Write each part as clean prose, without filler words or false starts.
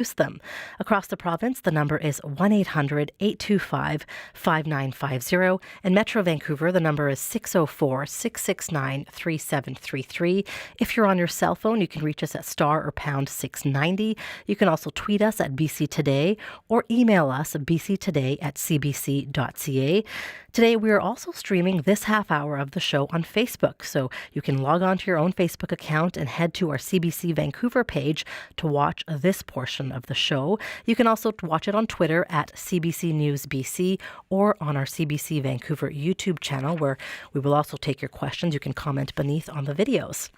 them. Across the province, the number is 1-800-825-5950. In Metro Vancouver, the number is 604-669-3733. If you're on your cell phone, you can reach us at star or pound 690. You can also tweet us at BC Today or email us at bctoday@cbc.ca. Today, we are also streaming this half hour of the show on Facebook, so you can log on to your own Facebook account and head to our CBC Vancouver page to watch this portion of the show. You can also watch it on Twitter at CBC News BC or on our CBC Vancouver YouTube channel, where we will also take your questions. You can comment beneath on the videos.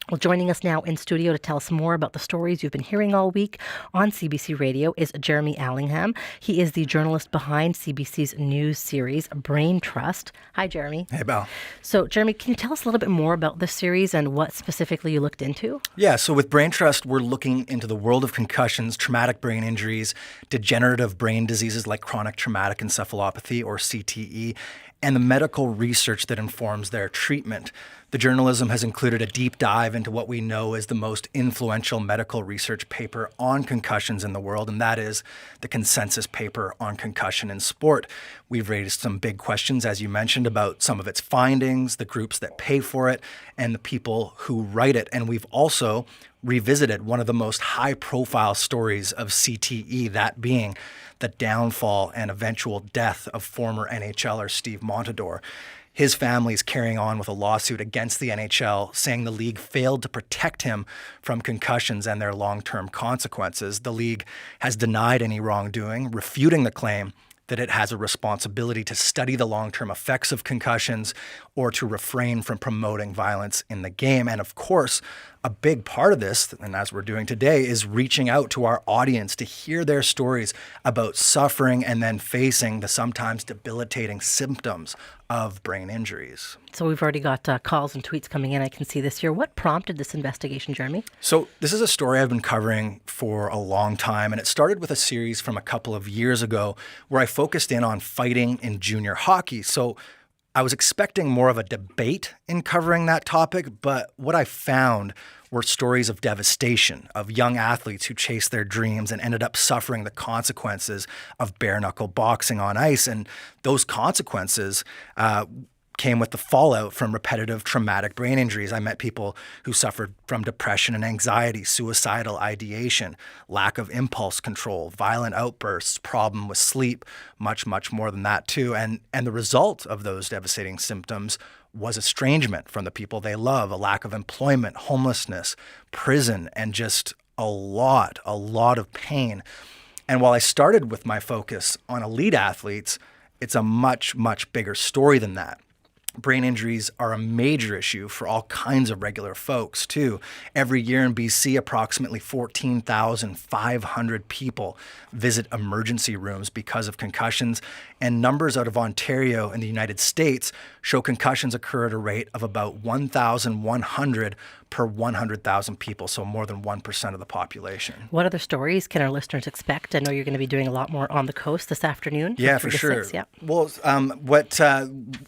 Well, joining us now in studio to tell us more about the stories you've been hearing all week on CBC Radio is Jeremy Allingham. He is the journalist behind CBC's news series, Brain Trust. Hi, Jeremy. Hey, Belle. So, Jeremy, can you tell us a little bit more about this series and what specifically you looked into? Yeah, so with Brain Trust, we're looking into the world of concussions, traumatic brain injuries, degenerative brain diseases like chronic traumatic encephalopathy, or CTE, and the medical research that informs their treatment. The journalism has included a deep dive into what we know is the most influential medical research paper on concussions in the world, and that is the consensus paper on concussion in sport. We've raised some big questions, as you mentioned, about some of its findings, the groups that pay for it, and the people who write it. And we've also revisited one of the most high-profile stories of CTE, that being the downfall and eventual death of former NHLer Steve Montador. His family is carrying on with a lawsuit against the NHL, saying the league failed to protect him from concussions and their long-term consequences. The league has denied any wrongdoing, refuting the claim that it has a responsibility to study the long-term effects of concussions or to refrain from promoting violence in the game. And of course, a big part of this, and as we're doing today, is reaching out to our audience to hear their stories about suffering and then facing the sometimes debilitating symptoms of brain injuries. So we've already got calls and tweets coming in. I can see this here. What prompted this investigation, Jeremy? So this is a story I've been covering for a long time, and it started with a series from a couple of years ago where I focused in on fighting in junior hockey. So I was expecting more of a debate in covering that topic, but what I found were stories of devastation, of young athletes who chased their dreams and ended up suffering the consequences of bare-knuckle boxing on ice. And those consequences came with the fallout from repetitive traumatic brain injuries. I met people who suffered from depression and anxiety, suicidal ideation, lack of impulse control, violent outbursts, problem with sleep, much, much more than that too. And the result of those devastating symptoms was estrangement from the people they love, a lack of employment, homelessness, prison, and just a lot of pain. And while I started with my focus on elite athletes, it's a much, much bigger story than that. Brain injuries are a major issue for all kinds of regular folks, too. Every year in BC, approximately 14,500 people visit emergency rooms because of concussions, and numbers out of Ontario in the United States show concussions occur at a rate of about 1,100 per 100,000 people, so more than 1% of the population. What other stories can our listeners expect? I know you're going to be doing a lot more on the coast this afternoon. Yeah, for sure. 6, yeah. Well, on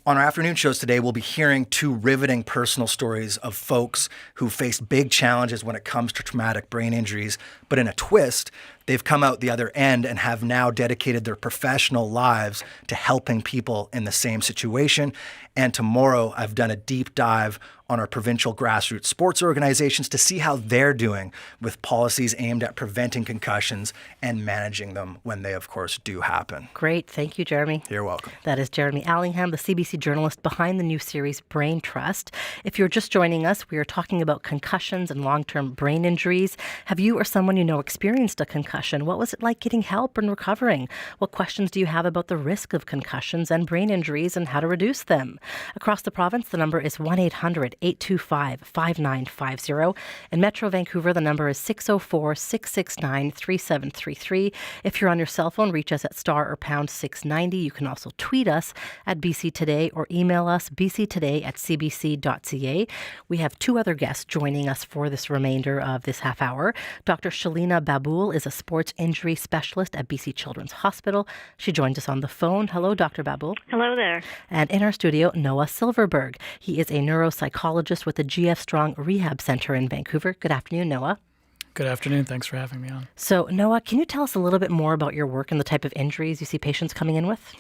our afternoon shows today, we'll be hearing two riveting personal stories of folks who faced big challenges when it comes to traumatic brain injuries, but in a twist, they've come out the other end and have now dedicated their professional lives to helping people in the same situation. And tomorrow, I've done a deep dive on our provincial grassroots sports organizations to see how they're doing with policies aimed at preventing concussions and managing them when they, of course, do happen. Great. Thank you, Jeremy. You're welcome. That is Jeremy Allingham, the CBC journalist behind the new series Brain Trust. If you're just joining us, we are talking about concussions and long-term brain injuries. Have you or someone you know experienced a concussion? What was it like getting help and recovering? What questions do you have about the risk of concussions and brain injuries and how to reduce them? Across the province, the number is 1-800-825-5950. In Metro Vancouver, the number is 604-669-3733. If you're on your cell phone, reach us at star or pound 690. You can also tweet us at BC Today or email us bctoday@cbc.ca. We have two other guests joining us for this remainder of this half hour. Dr. Shelina Babul is a sports injury specialist at BC Children's Hospital. She joins us on the phone. Hello, Dr. Babul. Hello there. And in our studio, Noah Silverberg. He is a neuropsychologist with the GF Strong Rehab Center in Vancouver. Good afternoon, Noah. Good afternoon. Thanks for having me on. So, Noah, can you tell us a little bit more about your work and the type of injuries you see patients coming in with?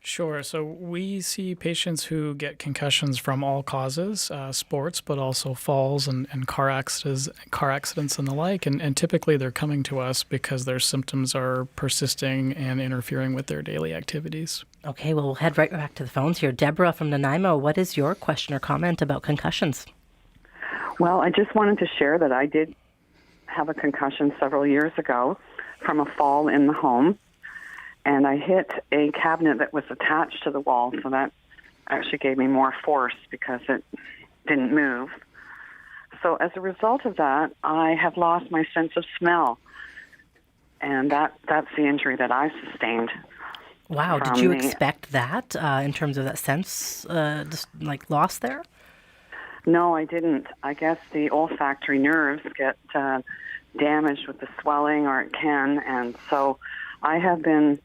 Sure. So we see patients who get concussions from all causes, sports, but also falls and car accidents and the like. And typically they're coming to us because their symptoms are persisting and interfering with their daily activities. Okay, well, we'll head right back to the phones here. Deborah from Nanaimo, what is your question or comment about concussions? Well, I just wanted to share that I did have a concussion several years ago from a fall in the home. And I hit a cabinet that was attached to the wall, so that actually gave me more force because it didn't move. So as a result of that, I have lost my sense of smell. And that's the injury that I sustained. Wow, did you expect that in terms of that sense, just like lost there? No, I didn't. I guess the olfactory nerves get damaged with the swelling, or it can. And so I have been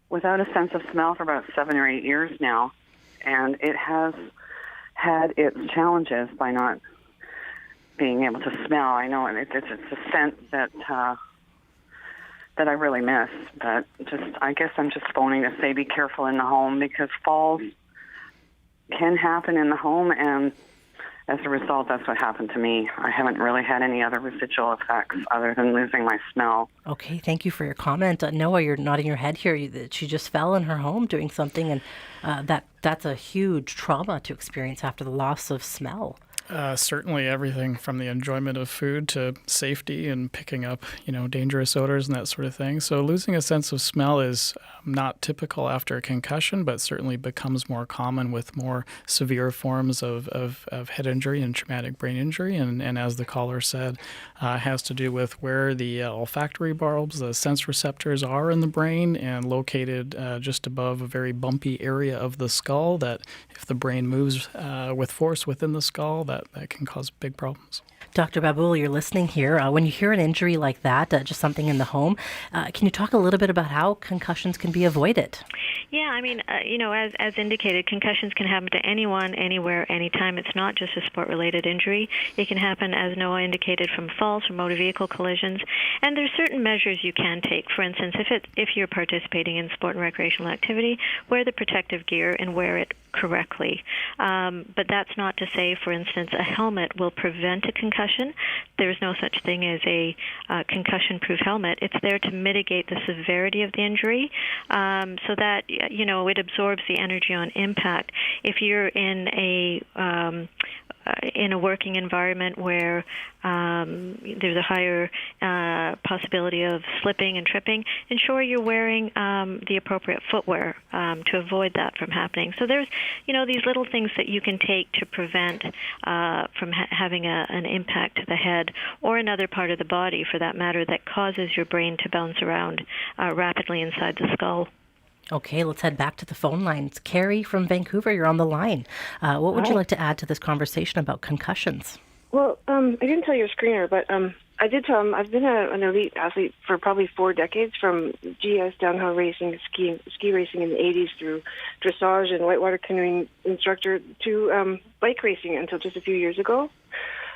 without a sense of smell for about 7 or 8 years now, and it has had its challenges by not being able to smell. I know it's a sense that I really miss, but I guess I'm just phoning to say be careful in the home, because falls can happen in the home, and as a result, that's what happened to me. I haven't really had any other residual effects other than losing my smell. Okay, thank you for your comment. Noah, you're nodding your head here. She just fell in her home doing something, and that's a huge trauma to experience after the loss of smell. Certainly everything from the enjoyment of food to safety and picking up, dangerous odors and that sort of thing. So losing a sense of smell is not typical after a concussion, but certainly becomes more common with more severe forms of head injury and traumatic brain injury. And as the caller said, has to do with where the olfactory bulbs, the sense receptors are in the brain, and located just above a very bumpy area of the skull that if the brain moves with force within the skull, that can cause big problems. Dr. Babul, you're listening here. When you hear an injury like that, just something in the home, can you talk a little bit about how concussions can be avoided? Yeah, I mean, as indicated, concussions can happen to anyone, anywhere, anytime. It's not just a sport-related injury. It can happen, as Noah indicated, from falls, from motor vehicle collisions. And there's certain measures you can take. For instance, if you're participating in sport and recreational activity, wear the protective gear and wear it correctly. But that's not to say, for instance, a helmet will prevent a concussion. There's no such thing as a concussion-proof helmet. It's there to mitigate the severity of the injury so that, it absorbs the energy on impact. If you're in a working environment where there's a higher possibility of slipping and tripping, ensure you're wearing the appropriate footwear to avoid that from happening. So there's, these little things that you can take to prevent from having an impact to the head or another part of the body, for that matter, that causes your brain to bounce around rapidly inside the skull. Okay, let's head back to the phone lines. Carrie from Vancouver, you're on the line. What would you like to add to this conversation about concussions? Well, I didn't tell your screener, but I did tell him I've been an elite athlete for probably 4 decades, from GS downhill racing, ski racing in the 80s, through dressage and whitewater canoeing instructor, to bike racing until just a few years ago.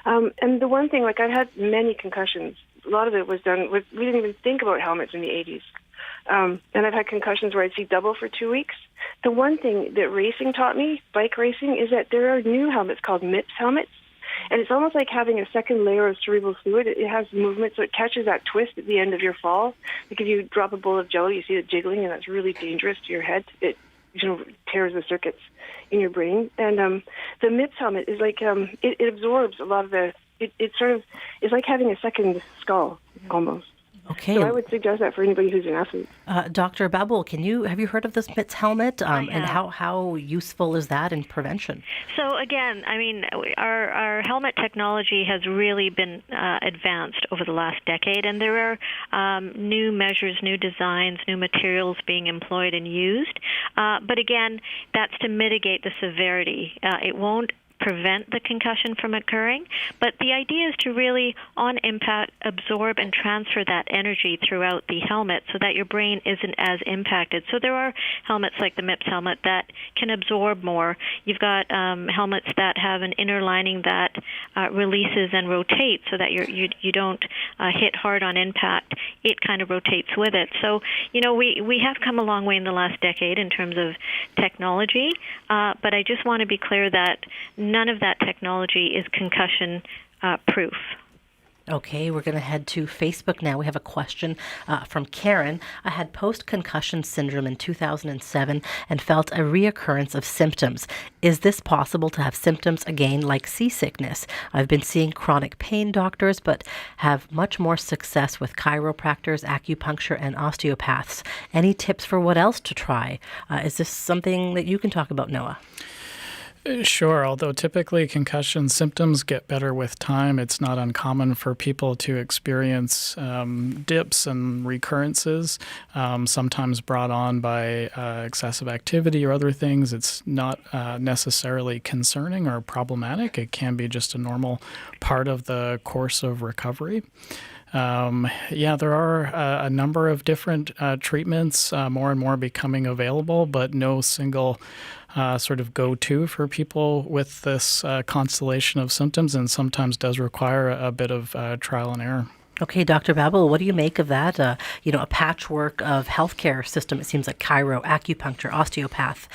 And the one thing, I've had many concussions. A lot of it was done with, we didn't even think about helmets in the 80s. And I've had concussions where I'd see double for 2 weeks. The one thing that racing taught me, bike racing, is that there are new helmets called MIPS helmets. And it's almost like having a second layer of cerebral fluid. It has movement, so it catches that twist at the end of your fall. Like if you drop a bowl of jelly, you see it jiggling, and that's really dangerous to your head. It tears the circuits in your brain. And the MIPS helmet is like, it absorbs a lot of the, it sort of is like having a second skull, almost. Okay. So I would suggest that for anybody who's an athlete. Dr. Babul, have you heard of this MIPS helmet? I have. And how useful is that in prevention? So again, I mean, our helmet technology has really been advanced over the last decade, and there are new measures, new designs, new materials being employed and used. But again, that's to mitigate the severity. It won't prevent the concussion from occurring. But the idea is to really, on impact, absorb and transfer that energy throughout the helmet so that your brain isn't as impacted. So there are helmets like the MIPS helmet that can absorb more. You've got helmets that have an inner lining that releases and rotates so that you don't hit hard on impact. It kind of rotates with it. So, we have come a long way in the last decade in terms of technology, but I just want to be clear that none of that technology is concussion proof. Okay, we're going to head to Facebook now. We have a question from Karen. I had post-concussion syndrome in 2007 and felt a reoccurrence of symptoms. Is this possible to have symptoms again like seasickness? I've been seeing chronic pain doctors, but have much more success with chiropractors, acupuncture, and osteopaths. Any tips for what else to try? Is this something that you can talk about, Noah? Sure, although typically concussion symptoms get better with time, it's not uncommon for people to experience dips and recurrences, sometimes brought on by excessive activity or other things. It's not necessarily concerning or problematic. It can be just a normal part of the course of recovery. There are a number of different treatments, more and more becoming available, but no single sort of go-to for people with this constellation of symptoms, and sometimes does require a bit of trial and error. Okay, Dr. Babul, what do you make of that? A patchwork of healthcare system. It seems like chiro, acupuncture, osteopath.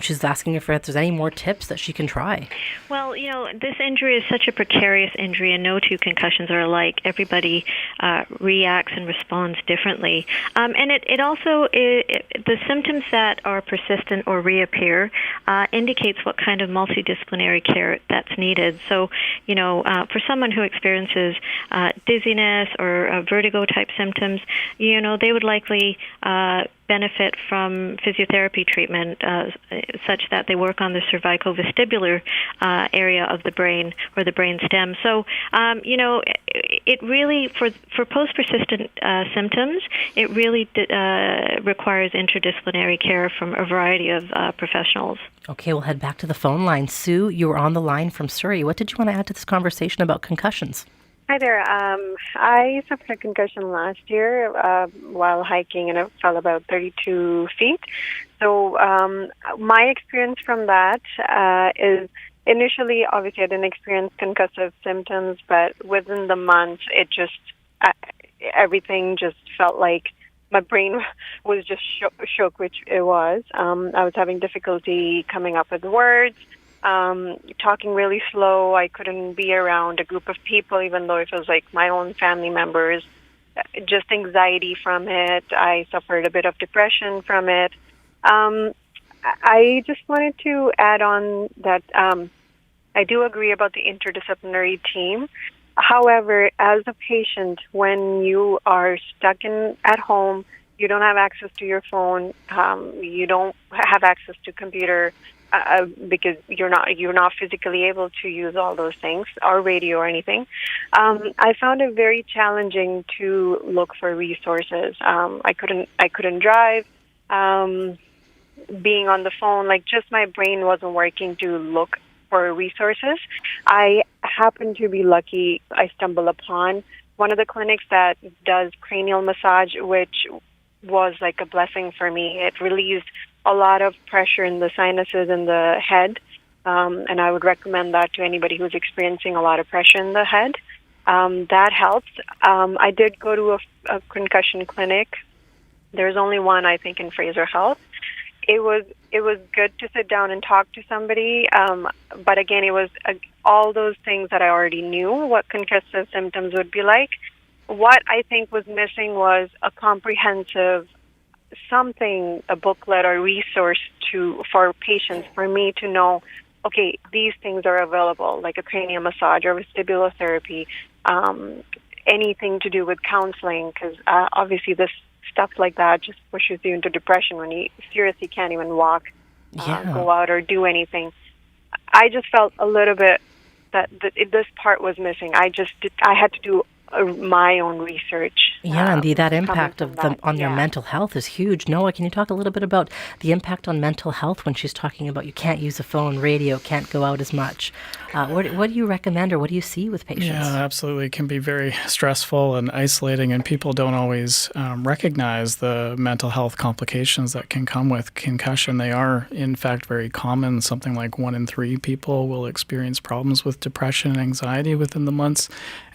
She's asking if there's any more tips that she can try. Well, this injury is such a precarious injury, and no two concussions are alike. Everybody reacts and responds differently. And it also, the symptoms that are persistent or reappear indicates what kind of multidisciplinary care that's needed. So, for someone who experiences dizziness or vertigo-type symptoms, they would likely benefit from physiotherapy treatment such that they work on the cervicovestibular area of the brain or the brain stem. So, it really, for post-persistent symptoms, it really requires interdisciplinary care from a variety of professionals. Okay, we'll head back to the phone line. Sue, you were on the line from Surrey. What did you want to add to this conversation about concussions? Hi there. I suffered a concussion last year while hiking, and I fell about 32 feet. So my experience from that is initially, obviously, I didn't experience concussive symptoms, but within the month, it just, everything just felt like my brain was just shook, which it was. I was having difficulty coming up with words. Talking really slow. I couldn't be around a group of people, even though it was like my own family members. Just anxiety from it. I suffered a bit of depression from it. I just wanted to add on that I do agree about the interdisciplinary team. However, as a patient, when you are stuck at home, you don't have access to your phone, you don't have access to computer, because you're not physically able to use all those things, or radio or anything. I found it very challenging to look for resources. I couldn't drive. Being on the phone, just my brain wasn't working to look for resources. I happened to be lucky. I stumbled upon one of the clinics that does cranial massage, which was like a blessing for me. It released a lot of pressure in the sinuses and the head, and I would recommend that to anybody who's experiencing a lot of pressure in the head. That helps. I did go to a concussion clinic. There's only one, I think, in Fraser Health. It was good to sit down and talk to somebody, but again, it was all those things that I already knew what concussive symptoms would be like. What I think was missing was a comprehensive something, a booklet or resource for patients, for me to know, okay, these things are available, like a cranial massage or vestibular therapy, anything to do with counseling, because obviously this stuff like that just pushes you into depression when you seriously can't even walk, go out or do anything. I just felt a little bit that this part was missing. I had to do my own research. Yeah, and that impact coming of from them on your yeah. mental health is huge. Noah, can you talk a little bit about the impact on mental health when she's talking about you can't use a phone, radio, can't go out as much? What do you recommend or what do you see with patients? Yeah, absolutely. It can be very stressful and isolating, and people don't always recognize the mental health complications that can come with concussion. They are, in fact, very common. Something like 1 in 3 people will experience problems with depression and anxiety within the months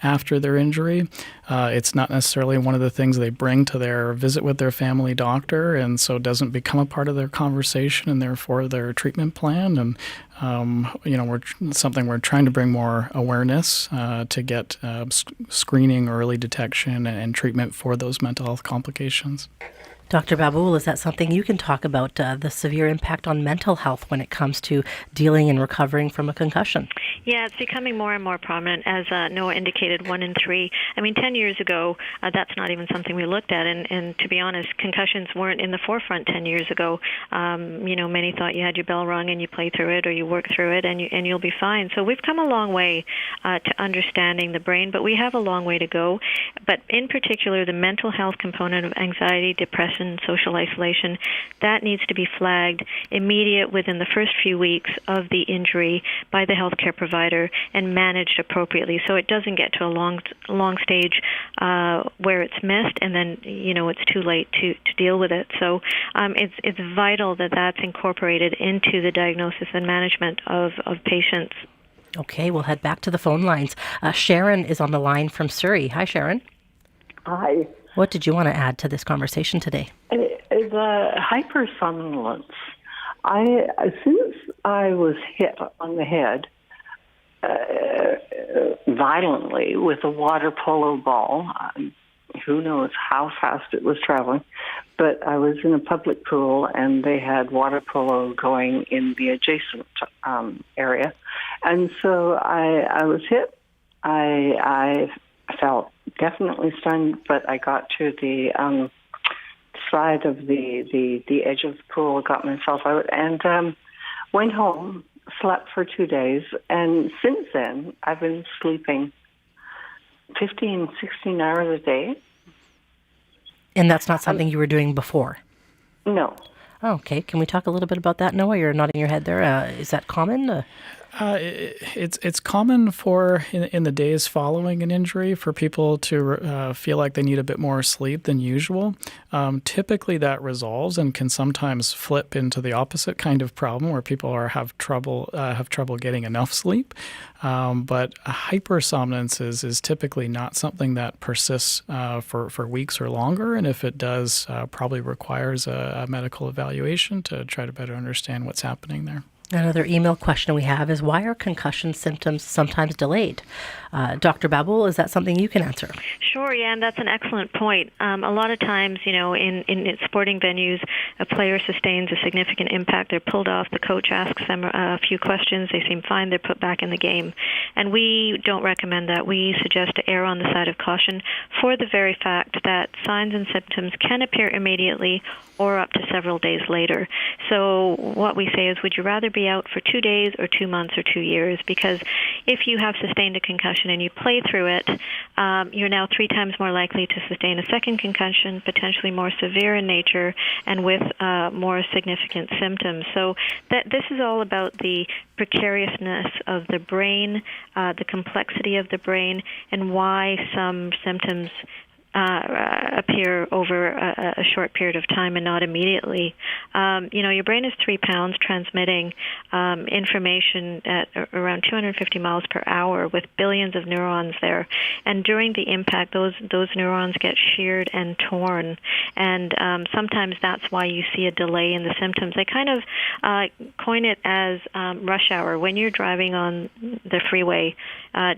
after their injury. It's not necessarily one of the things they bring to their visit with their family doctor, and so it doesn't become a part of their conversation and therefore their treatment plan. And we're trying to bring more awareness to get screening, early detection, and treatment for those mental health complications. Dr. Babul, is that something you can talk about, the severe impact on mental health when it comes to dealing and recovering from a concussion? Yeah, it's becoming more and more prominent, as Noah indicated, 1 in 3. I mean, 10 years ago, that's not even something we looked at. And to be honest, concussions weren't in the forefront 10 years ago. Many thought you had your bell rung and you play through it or you work through it and you'll be fine. So we've come a long way to understanding the brain, but we have a long way to go. But in particular, the mental health component of anxiety, depression, social isolation, that needs to be flagged immediate within the first few weeks of the injury by the healthcare provider and managed appropriately, so it doesn't get to a long stage where it's missed and then it's too late to deal with it. So it's vital that that's incorporated into the diagnosis and management of patients. Okay, we'll head back to the phone lines. Sharon is on the line from Surrey. Hi, Sharon. Hi. What did you want to add to this conversation today? The hypersomnolence. Since I was hit on the head violently with a water polo ball, who knows how fast it was traveling, but I was in a public pool and they had water polo going in the adjacent area. And so I was hit. I felt definitely stunned, but I got to the side of the edge of the pool, got myself out, and went home, slept for 2 days, and since then I've been sleeping 15, 16 hours a day. And that's not something you were doing before? No. Oh, okay. Can we talk a little bit about that, Noah? You're nodding your head there. Is that common? It's common for in the days following an injury for people to feel like they need a bit more sleep than usual. Typically, that resolves and can sometimes flip into the opposite kind of problem where people have trouble getting enough sleep. But hypersomnolence is typically not something that persists for weeks or longer, and if it does, probably requires a medical evaluation to try to better understand what's happening there. Another email question we have is, why are concussion symptoms sometimes delayed? Dr. Babul, is that something you can answer? Sure, yeah, and that's an excellent point. A lot of times, in sporting venues, a player sustains a significant impact. They're pulled off. The coach asks them a few questions. They seem fine. They're put back in the game. And we don't recommend that. We suggest to err on the side of caution for the very fact that signs and symptoms can appear immediately or up to several days later. So what we say is, would you rather be out for 2 days or 2 months or 2 years? Because if you have sustained a concussion and you play through it, you're now 3 times more likely to sustain a second concussion, potentially more severe in nature and with more significant symptoms. So this is all about the precariousness of the brain, the complexity of the brain, and why some symptoms appear over a short period of time and not immediately. Your brain is 3 pounds transmitting information at around 250 miles per hour with billions of neurons there. And during the impact, those neurons get sheared and torn. And sometimes that's why you see a delay in the symptoms. They kind of coin it as rush hour. When you're driving on the freeway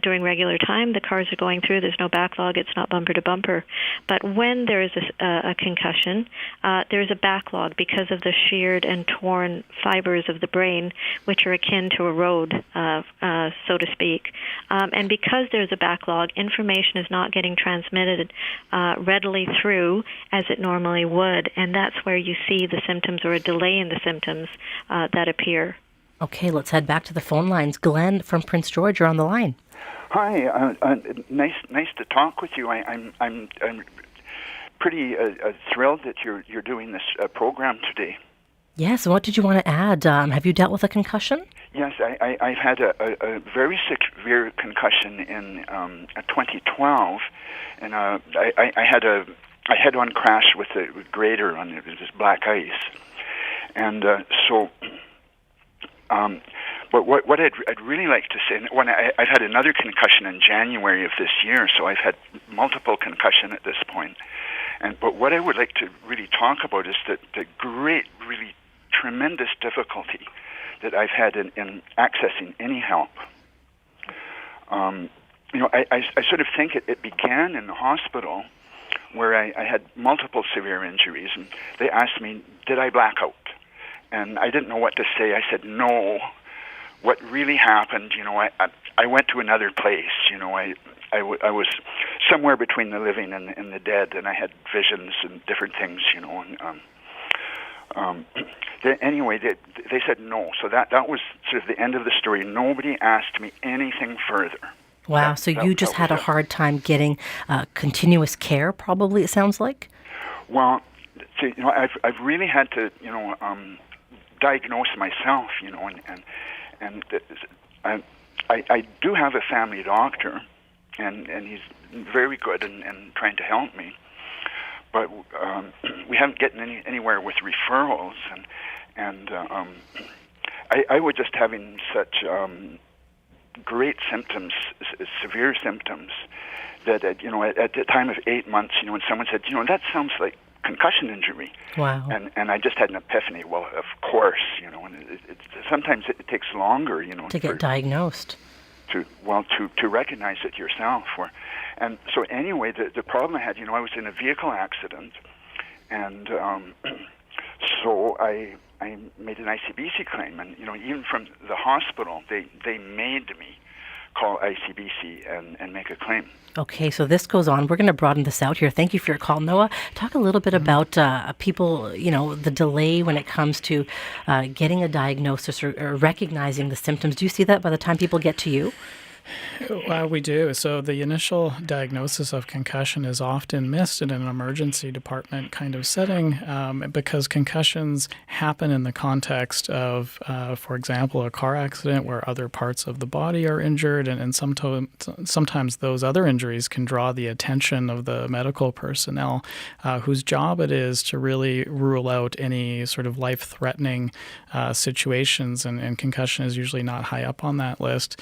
during regular time, the cars are going through, there's no backlog, it's not bumper to bumper. But when there is a concussion, there's a backlog because of the sheared and torn fibers of the brain, which are akin to a road, so to speak. And because there's a backlog, information is not getting transmitted readily through as it normally would, and that's where you see the symptoms or a delay in the symptoms that appear. Okay, let's head back to the phone lines. Glenn from Prince George, you're on the line. Hi, nice to talk with you. I'm pretty thrilled that you're doing this program today. Yes, what did you want to add? Have you dealt with a concussion? Yes, I've had a very severe concussion in 2012, and I had a head-on crash with a grader on this black ice, and so. But what I'd really like to say, when I've had another concussion in January of this year, so I've had multiple concussion at this point. But what I would like to really talk about is the great, really tremendous difficulty that I've had in accessing any help. I sort of think it began in the hospital where I had multiple severe injuries, and they asked me, did I black out? And I didn't know what to say. I said, no. What really happened, I went to another place. I was somewhere between the living and the dead, and I had visions and different things, Anyway, they said no. So that was sort of the end of the story. Nobody asked me anything further. Wow, so you just had a hard time getting continuous care, probably, it sounds like? Well, see, I've really had to, diagnose myself, and I do have a family doctor, and he's very good and trying to help me, but we haven't gotten anywhere with referrals, and I was just having such great symptoms, severe symptoms, that at the time of 8 months, when someone said, that sounds like concussion injury. Wow. And I just had an epiphany. Well, of course, and sometimes it takes longer, to get diagnosed. To recognize it yourself. And so anyway, the problem I had, I was in a vehicle accident, and so I made an ICBC claim, and even from the hospital, they made me call ICBC and make a claim. Okay, so this goes on. We're going to broaden this out here. Thank you for your call, Noah. Talk a little bit about people, the delay when it comes to getting a diagnosis or recognizing the symptoms. Do you see that by the time people get to you? We do. So the initial diagnosis of concussion is often missed in an emergency department kind of setting because concussions happen in the context of, for example, a car accident where other parts of the body are injured, and sometimes those other injuries can draw the attention of the medical personnel whose job it is to really rule out any sort of life-threatening situations, and concussion is usually not high up on that list.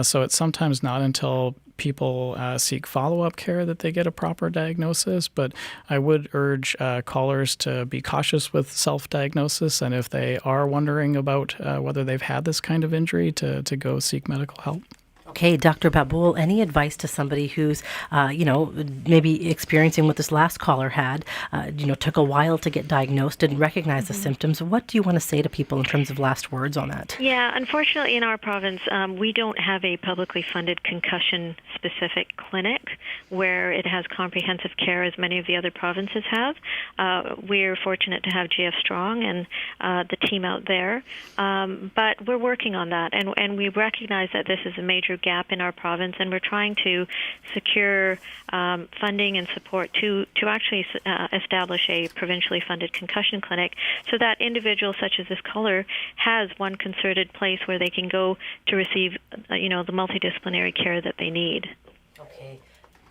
So it's sometimes not until people seek follow-up care that they get a proper diagnosis, but I would urge callers to be cautious with self-diagnosis, and if they are wondering about whether they've had this kind of injury, to go seek medical help. Okay, Dr. Babul, any advice to somebody who's, maybe experiencing what this last caller had, took a while to get diagnosed, didn't recognize the symptoms? What do you want to say to people in terms of last words on that? Yeah, unfortunately in our province, we don't have a publicly funded concussion-specific clinic where it has comprehensive care as many of the other provinces have. We're fortunate to have GF Strong and the team out there, but we're working on that, and we recognize that this is a major gap in our province, and we're trying to secure funding and support to actually establish a provincially funded concussion clinic so that individuals such as this caller has one concerted place where they can go to receive the multidisciplinary care that they need. Okay.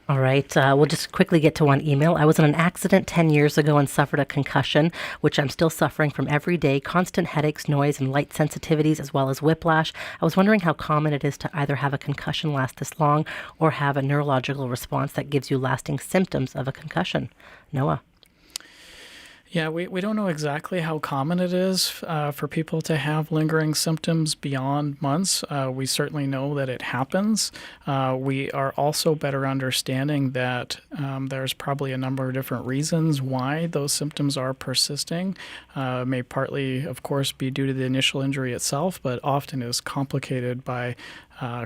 All right. We'll just quickly get to one email. I was in an accident 10 years ago and suffered a concussion, which I'm still suffering from every day. Constant headaches, noise, and light sensitivities, as well as whiplash. I was wondering how common it is to either have a concussion last this long or have a neurological response that gives you lasting symptoms of a concussion. Noah. Yeah, we don't know exactly how common it is for people to have lingering symptoms beyond months. We certainly know that it happens. We are also better understanding that there's probably a number of different reasons why those symptoms are persisting. May partly, of course, be due to the initial injury itself, but often is complicated by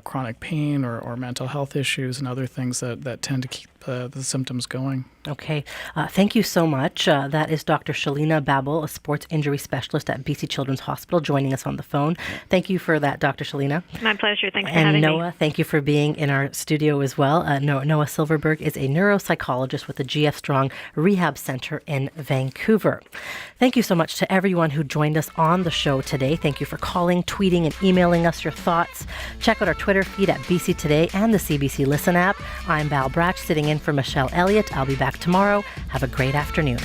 chronic pain or mental health issues and other things that tend to keep the symptoms going. Okay. Thank you so much. That is Dr. Shelina Babul, a sports injury specialist at BC Children's Hospital, joining us on the phone. Thank you for that, Dr. Shelina. My pleasure. Thanks for having me. And Noah, me. thank you for being in our studio as well. Noah Silverberg is a neuropsychologist with the GF Strong Rehab Center in Vancouver. Thank you so much to everyone who joined us on the show today. Thank you for calling, tweeting, and emailing us your thoughts. Check out our Twitter feed at BC Today and the CBC Listen app. I'm Val Bratch, sitting in for Michelle Elliott. I'll be back tomorrow. Have a great afternoon.